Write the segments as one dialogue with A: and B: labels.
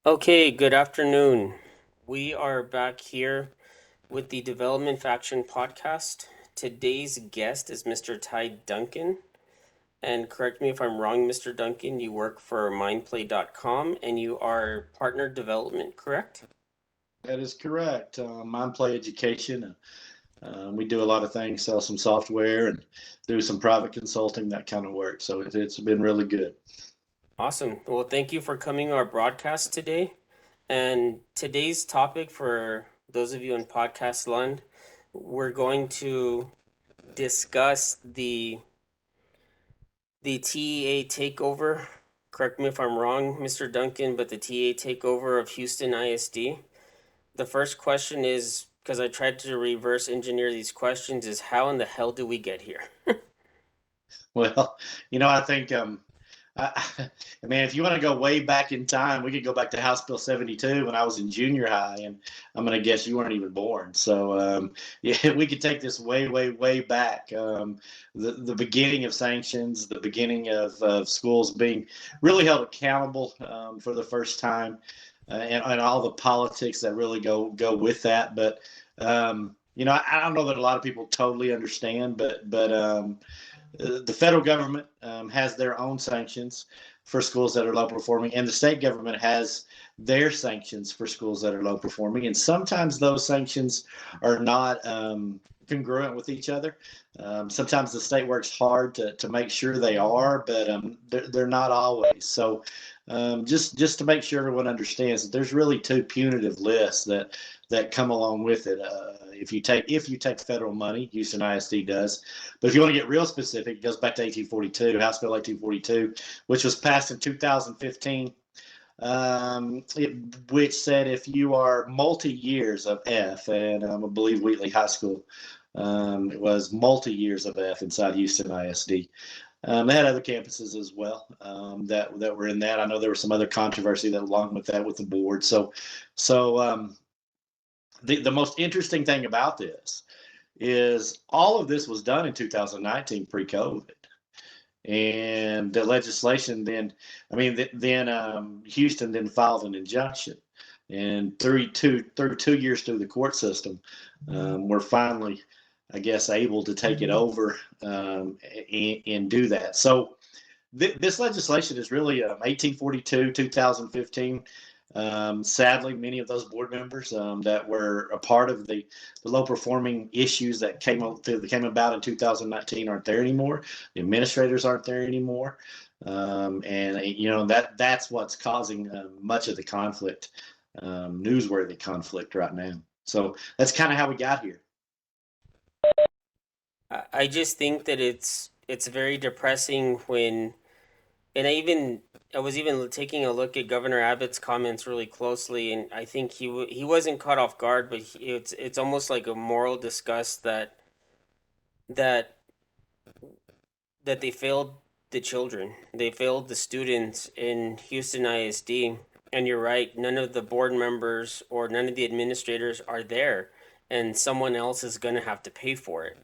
A: Okay, good afternoon. We are back here with the Development Faction podcast. Today's guest is Mr. Duncan. And correct me if I'm wrong, Mr. Duncan, you work for mindplay.com and you are partner development, correct?
B: That is correct. Mind Play Education. We do a lot of things, sell some software and do some private consulting, that kind of work. So it's been really good.
A: Awesome. Well, thank you for coming to our broadcast today. And today's topic for those of you in podcast land, we're going to discuss the TEA takeover. Correct me if I'm wrong, Mr. Duncan, but the TEA takeover of Houston ISD. The first question is, because I tried to reverse engineer these questions, is how in the hell do we get here?
B: Well, I think, I, I mean, if you want to go way back in time, we could go back to House Bill 72 when I was in junior high, and I'm going to guess you weren't even born. So, yeah, we could take this way, way, way back. The beginning of sanctions, the beginning of schools being really held accountable for the first time, and all the politics that really go with that. But I don't know that a lot of people totally understand, but the federal government has their own sanctions for schools that are low performing, and the state government has their sanctions for schools that are low performing. And sometimes those sanctions are not congruent with each other. Sometimes the state works hard to make sure they are, but they're not always. So just to make sure everyone understands that there's really two punitive lists that come along with it. If you take federal money, Houston ISD does. But if you want to get real specific, it goes back to 1842, House Bill 1842, which was passed in 2015, which said if you are multi years of F, and I believe Wheatley High School, it was multi years of F inside Houston ISD. They had other campuses as well that were in that. I know there was some other controversy that along with that with the board. So the most interesting thing about this is all of this was done in 2019 pre-COVID. And the legislation then, Houston then filed an injunction. And through 2 years through the court system, we're finally, I guess, able to take it over and do that. So this legislation is really 1842, 2015. Sadly, many of those board members that were a part of the low performing issues that came about in 2019 aren't there anymore. The administrators aren't there anymore, and that's what's causing much of the conflict, newsworthy conflict right now. So that's kind of how we got here.
A: I just think that it's very depressing when, and I was even taking a look at Governor Abbott's comments really closely, and I think he wasn't caught off guard, but it's almost like a moral disgust that that they failed the children, they failed the students in Houston ISD, and you're right, none of the board members or none of the administrators are there, and someone else is gonna have to pay for it.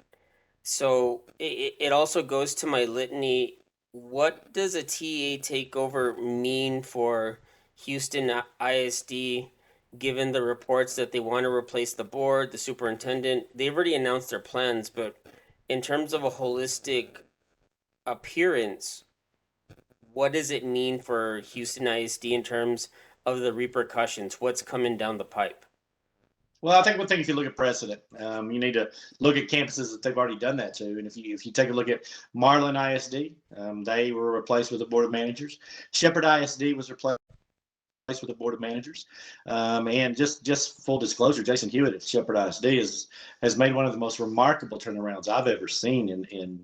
A: So it also goes to my litany. What does a TA takeover mean for Houston ISD, given the reports that they want to replace the board, the superintendent? They've already announced their plans, but in terms of a holistic appearance, what does it mean for Houston ISD in terms of the repercussions? What's coming down the pipe?
B: Well, I think one thing, if you look at precedent, you need to look at campuses that they've already done that to. And if you take a look at Marlin ISD, they were replaced with a board of managers. Shepherd ISD was replaced with a board of managers. And just full disclosure, Jason Hewitt at Shepherd ISD has made one of the most remarkable turnarounds I've ever seen in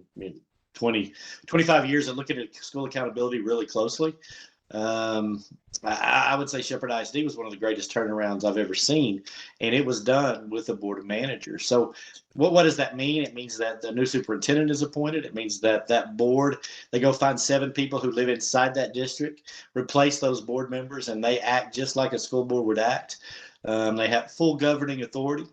B: 25 years of looking at school accountability really closely. I would say Shepherd ISD was one of the greatest turnarounds I've ever seen, and it was done with a board of managers. So, what does that mean? It means that the new superintendent is appointed. It means that board, they go find 7 people who live inside that district, replace those board members, and they act just like a school board would act. They have full governing authority,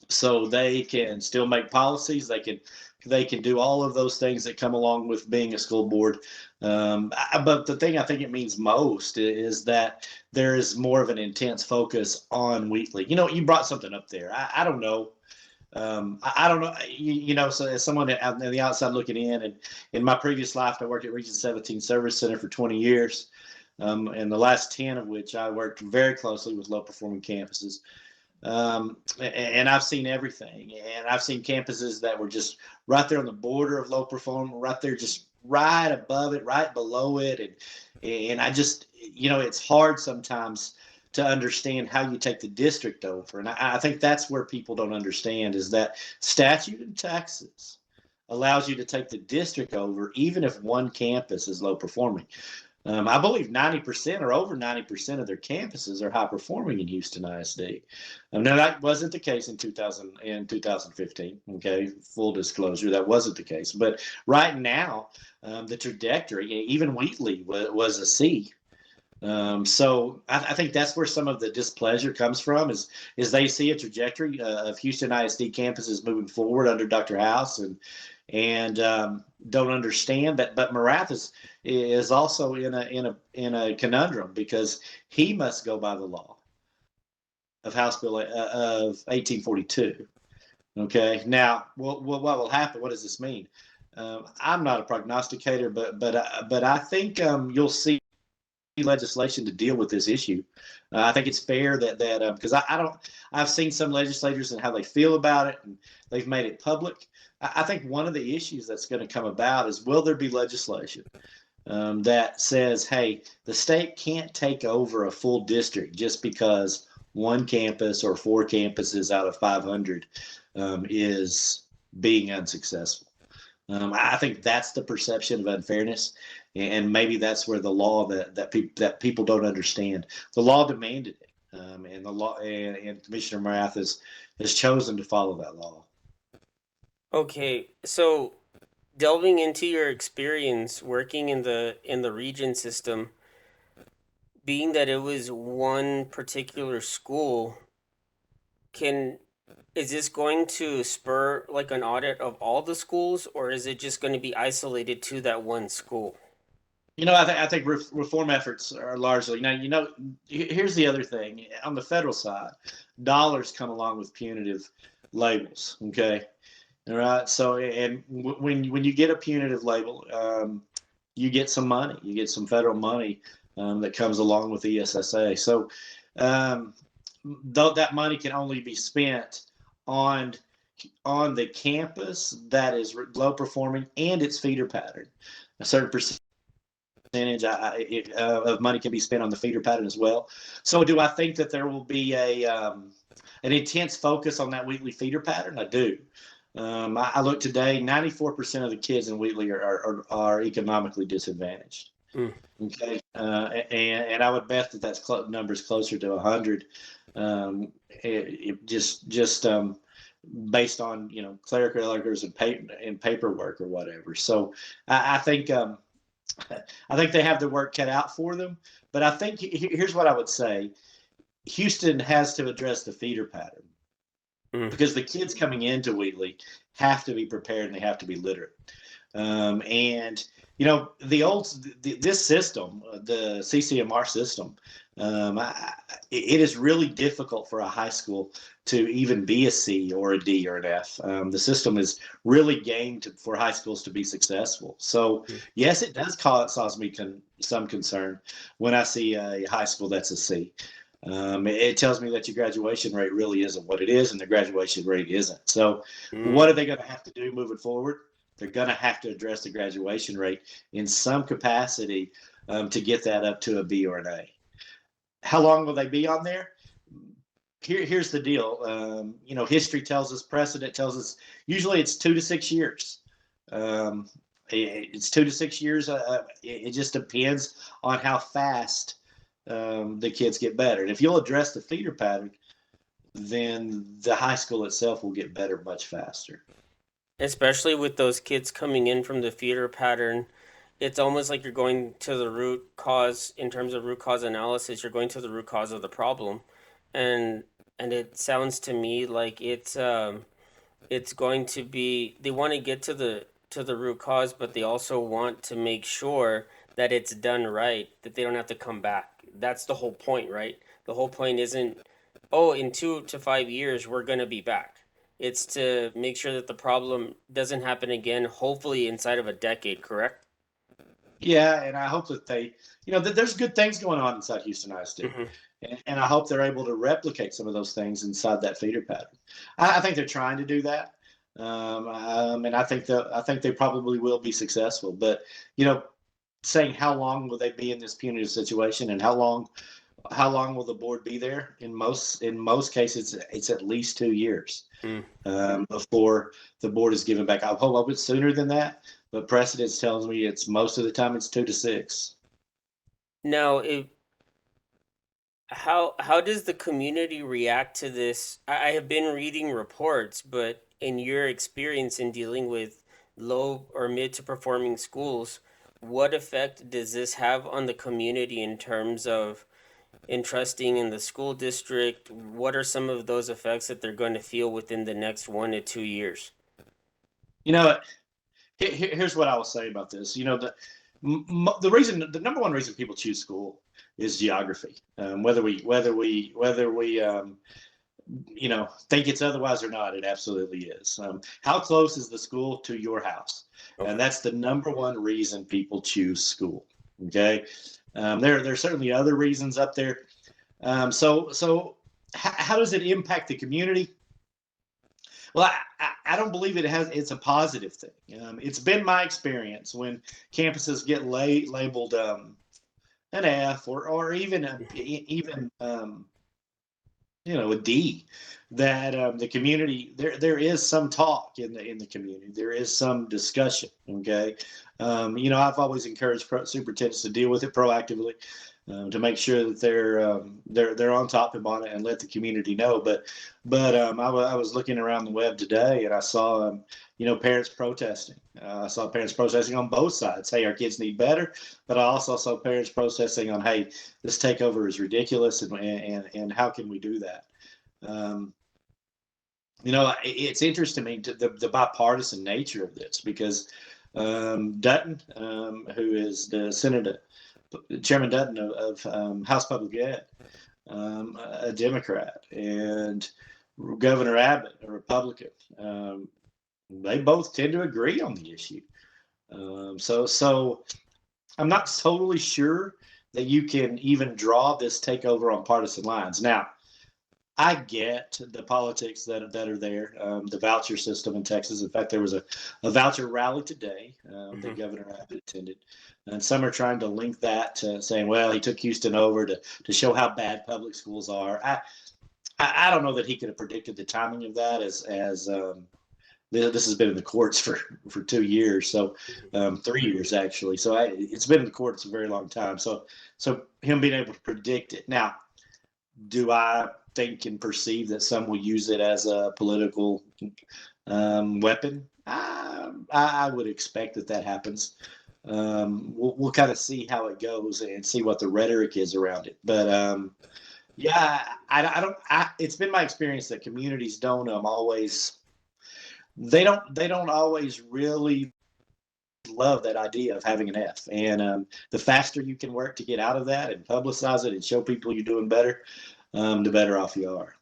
B: so they can still make policies. They can They can do all of those things that come along with being a school board. But the thing I think it means most is that there is more of an intense focus on Wheatley. You brought something up there. I don't know. I don't know. So as someone on the outside looking in, and in my previous life, I worked at Region 17 Service Center for 20 years, and the last 10 of which I worked very closely with low performing campuses. And I've seen everything, and I've seen campuses that were just right there on the border of low performance, right there, just right above it, right below it, and I just, it's hard sometimes to understand how you take the district over, and I think that's where people don't understand is that statute in Texas allows you to take the district over even if one campus is low performing. I believe 90% or over 90% of their campuses are high performing in Houston ISD. Now that wasn't the case in 2015. Okay, full disclosure, that wasn't the case. But right now, the trajectory, even Wheatley was a C. So I think that's where some of the displeasure comes from is they see a trajectory of Houston ISD campuses moving forward under Dr. House and don't understand that. But Marath is also in a conundrum because he must go by the law of House Bill of 1842. Okay, now what will happen? What does this mean? I'm not a prognosticator, but I think you'll see legislation to deal with this issue. I think it's fair that because I don't, I've seen some legislators and how they feel about it, and they've made it public. I think one of the issues that's going to come about is will there be legislation that says, hey, the state can't take over a full district just because one campus or four campuses out of 500 is being unsuccessful. I think that's the perception of unfairness, and maybe that's where the law that people don't understand. The law demanded it, and the law and Commissioner Marath has chosen to follow that law.
A: Okay, so delving into your experience working in the region system, being that it was one particular school, can is this going to spur like an audit of all the schools, or is it just going to be isolated to that one school?
B: I think reform efforts are largely now. Here's the other thing on the federal side, dollars come along with punitive labels. Okay, all right. So, and when you get a punitive label, you get some money. You get some federal money that comes along with ESSA. So, um, though that money can only be spent on on the campus that is low performing and its feeder pattern. A certain percentage of money can be spent on the feeder pattern as well. So, do I think that there will be an intense focus on that Wheatley feeder pattern? I do. I look today, 94% of the kids in Wheatley are economically disadvantaged.
A: Mm.
B: Okay, and I would bet that that's numbers closer to 100. Just based on clerical errors and paperwork or whatever. So I think I think they have the work cut out for them. But I think here's what I would say: Houston has to address the feeder pattern
A: Mm.
B: because the kids coming into Wheatley have to be prepared and they have to be literate. And this system, the CCMR system, it is really difficult for a high school to even be a C or a D or an F. The system is really gamed for high schools to be successful. So
A: Mm.
B: yes, it does cause me some concern when I see a high school that's a C. It tells me that your graduation rate really isn't what it is, and the graduation rate isn't. So, what are
A: Mm.
B: they going to have to do moving forward? They're going to have to address the graduation rate in some capacity to get that up to a B or an A. How long will they be on there? Here's the deal. History tells us, precedent tells us, usually it's 2 to 6 years. Um, it's 2 to 6 years. It just depends on how fast the kids get better. And if you'll address the feeder pattern, then the high school itself will get better much faster.
A: Especially with those kids coming in from the feeder pattern, it's almost like you're going to the root cause in terms of root cause analysis. You're going to the root cause of the problem, and and it sounds to me like it's going to be, they want to get to the root cause, but they also want to make sure that it's done right, that they don't have to come back. That's the whole point, right? The whole point isn't, oh, in 2 to 5 years we're going to be back. It's to make sure that the problem doesn't happen again, hopefully inside of a decade, correct?
B: Yeah, and I hope that they, that there's good things going on inside Houston ISD,
A: Mm-hmm.
B: and I hope they're able to replicate some of those things inside that feeder pattern. I think they're trying to do that, and I think they probably will be successful. But you know, saying how long will they be in this punitive situation, and how long will the board be there? In most cases, it's at least 2 years
A: Mm.
B: before the board is given back. I hope it's sooner than that, but precedence tells me it's most of the time it's 2 to 6.
A: Now, if how does the community react to this? I have been reading reports, but in your experience in dealing with low or mid to performing schools, what effect does this have on the community in terms of entrusting in the school district? What are some of those effects that they're going to feel within the next 1 to 2 years?
B: You know, here's what I will say about this. The number one reason people choose school is geography. Whether we think it's otherwise or not, it absolutely is. How close is the school to your house? And
A: Okay.
B: that's the number one reason people choose school. Okay, there's certainly other reasons up there. So how does it impact the community? Well, I don't believe it's a positive thing. It's been my experience when campuses get labeled an F or even a D, that the community, there is some talk in the community. There is some discussion. Okay, I've always encouraged superintendents to deal with it proactively, to make sure that they're on top of on it and let the community know. But I was looking around the web today and I saw parents protesting. I saw parents protesting on both sides. Hey, our kids need better. But I also saw parents protesting on, hey, this takeover is ridiculous, and how can we do that? Um, it's interesting to me, the bipartisan nature of this, because Dutton, who is the Senator, Chairman Dutton of House Public Ed, a Democrat, and Governor Abbott, a Republican, they both tend to agree on the issue. So I'm not totally sure that you can even draw this takeover on partisan lines. Now, I get the politics that are there, the voucher system in Texas. In fact, there was a voucher rally today
A: Mm-hmm.
B: that Governor Abbott attended, and some are trying to link that to saying, well, he took Houston over to show how bad public schools are. I don't know that he could have predicted the timing of that, as this has been in the courts for 2 years, so 3 years actually. So it's been in the courts a very long time. So him being able to predict it now, do I think and perceive that some will use it as a political weapon? I would expect that happens. We'll kind of see how it goes and see what the rhetoric is around it. But yeah, I don't. It's been my experience that communities don't always. They don't always really love that idea of having an F. And the faster you can work to get out of that and publicize it and show people you're doing better, the better off you are.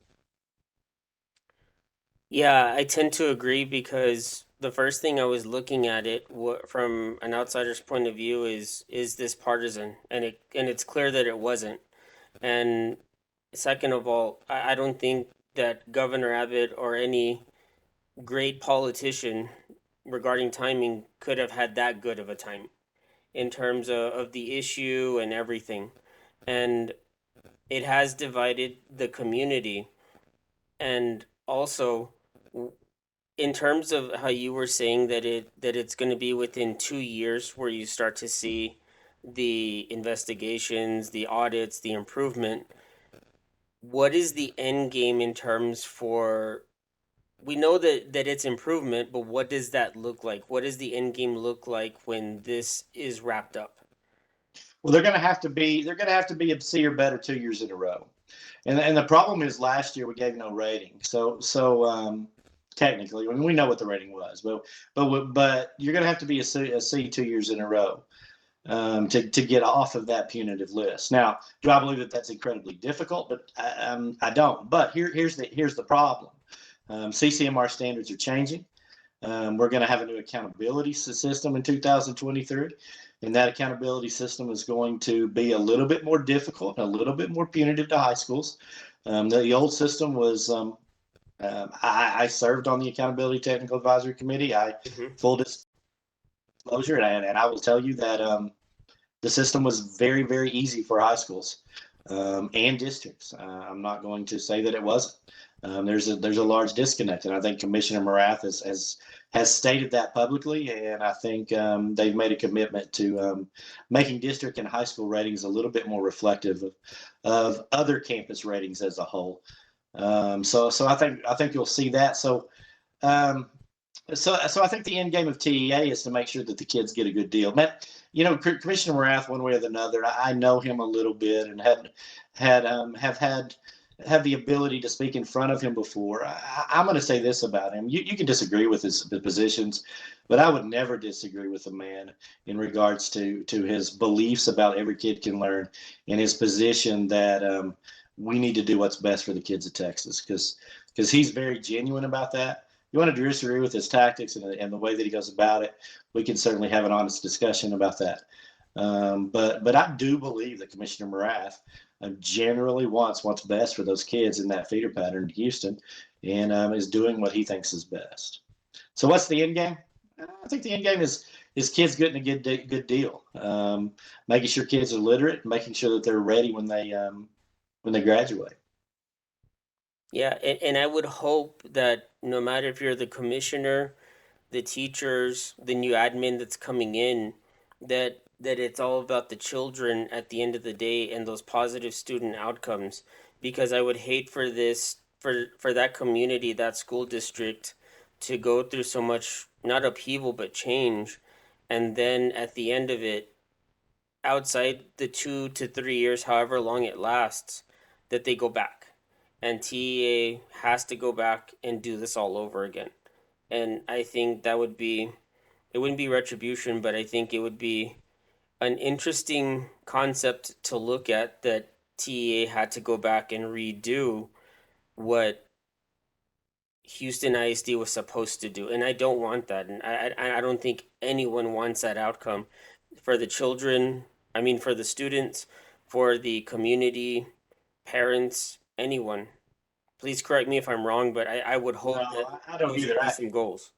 A: Yeah, I tend to agree because the first thing I was looking at it from an outsider's point of view is this partisan, and it's clear that it wasn't. And second of all, I don't think that Governor Abbott or any great politician regarding timing could have had that good of a time in terms of the issue and everything. And it has divided the community. And also, in terms of how you were saying that it's going to be within 2 years where you start to see the investigations, the audits, the improvement, what is the end game in terms for, we know that it's improvement, but what does that look like? What does the end game look like when this is wrapped up?
B: Well, they're going to have to be a C or better 2 years in a row. And the problem is last year we gave no rating. So technically. I mean, we know what the rating was, but you're going to have to be a C 2 years in a row to get off of that punitive list. Now, do I believe that that's incredibly difficult? But I don't. But here's the problem. CCMR standards are changing. We're going to have a new accountability system in 2023, and that accountability system is going to be a little bit more difficult, a little bit more punitive to high schools. The old system was I served on the Accountability Technical Advisory Committee. I
A: Mm-hmm.
B: full disclosure, and I will tell you that the system was very, very easy for high schools and districts. I'm not going to say that it wasn't. There's a large disconnect, and I think Commissioner Morath has stated that publicly, and I think they've made a commitment to making district and high school ratings a little bit more reflective of other campus ratings as a whole. So I think you'll see that. Um, so I think the end game of TEA is to make sure that the kids get a good deal. Man, Commissioner Morath, one way or another, I know him a little bit and have the ability to speak in front of him before. I'm going to say this about him: you can disagree with his positions, but I would never disagree with a man in regards to his beliefs about every kid can learn, and his position that we need to do what's best for the kids of Texas, because he's very genuine about that. You want to disagree with his tactics and the way that he goes about it, we can certainly have an honest discussion about that. But I do believe that Commissioner Morath generally wants what's best for those kids in that feeder pattern in Houston, and is doing what he thinks is best. So what's the end game? I think the end game is kids getting a good deal, making sure kids are literate, making sure that they're ready when they graduate.
A: Yeah, and I would hope that no matter if you're the commissioner, the teachers, the new admin that's coming in, that it's all about the children at the end of the day and those positive student outcomes. Because I would hate for this for that community, that school district, to go through so much not upheaval but change, and then at the end of it, outside the 2 to 3 years, however long it lasts, that they go back. And TEA has to go back and do this all over again. And I think that would be, it wouldn't be retribution, but I think it would be an interesting concept to look at, that TEA had to go back and redo what Houston ISD was supposed to do. And I don't want that. And I don't think anyone wants that outcome for the children, I mean, for the students, for the community, parents, anyone. Please correct me if I'm wrong, but I would hope that
B: No, I don't
A: those would
B: either.
A: be some goals.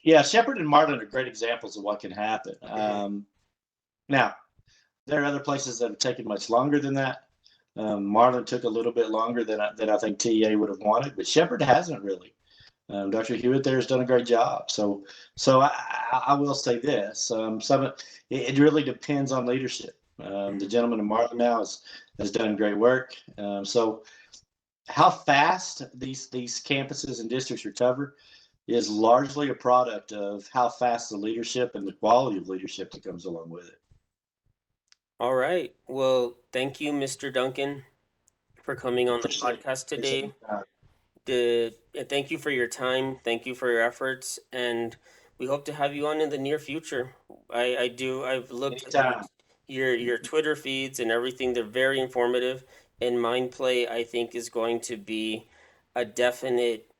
B: Yeah, Shepard and Marlin are great examples of what can happen.
A: Mm-hmm.
B: Now, there are other places that have taken much longer than that. Marlin took a little bit longer than I think TEA would have wanted, but Shepard hasn't really. Dr. Hewitt there has done a great job. So I will say this: it really depends on leadership. The gentleman in Marlin now has done great work. So how fast these campuses and districts recover is largely a product of how fast the leadership and the quality of leadership that comes along with it.
A: All right. Well, thank you, Mr. Duncan, for coming on the
B: Appreciate
A: podcast
B: appreciate
A: today.
B: your time.
A: Thank you for your time. Thank you for your efforts, and we hope to have you on in the near future. I do. I've looked at
B: Anytime.
A: your Twitter feeds and everything. They're very informative, and Mindplay, I think, is going to be a definite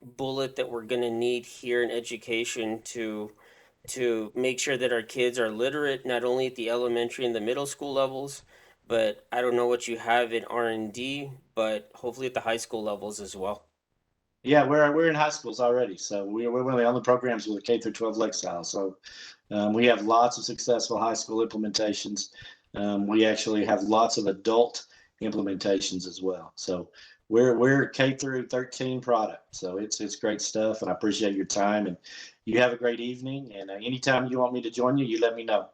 A: bullet that we're going to need here in education to make sure that our kids are literate, not only at the elementary and the middle school levels, but I don't know what you have in R&D, but hopefully at the high school levels as well.
B: Yeah, we're in high schools already, so we're one of the only programs with a K through 12 lifestyle. So we have lots of successful high school implementations. We actually have lots of adult implementations as well. So we're K through 13 product. So it's great stuff, and I appreciate your time. And you have a great evening. And anytime you want me to join you, you let me know.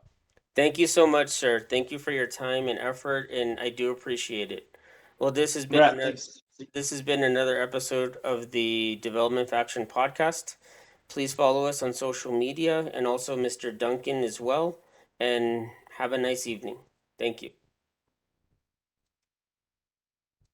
A: Thank you so much, sir. Thank you for your time and effort, and I do appreciate it. Well,
B: All right, thanks.
A: this has been another episode of the Development Faction podcast. Please follow us on social media and also Mr. Duncan as well, and have a nice evening. Thank you.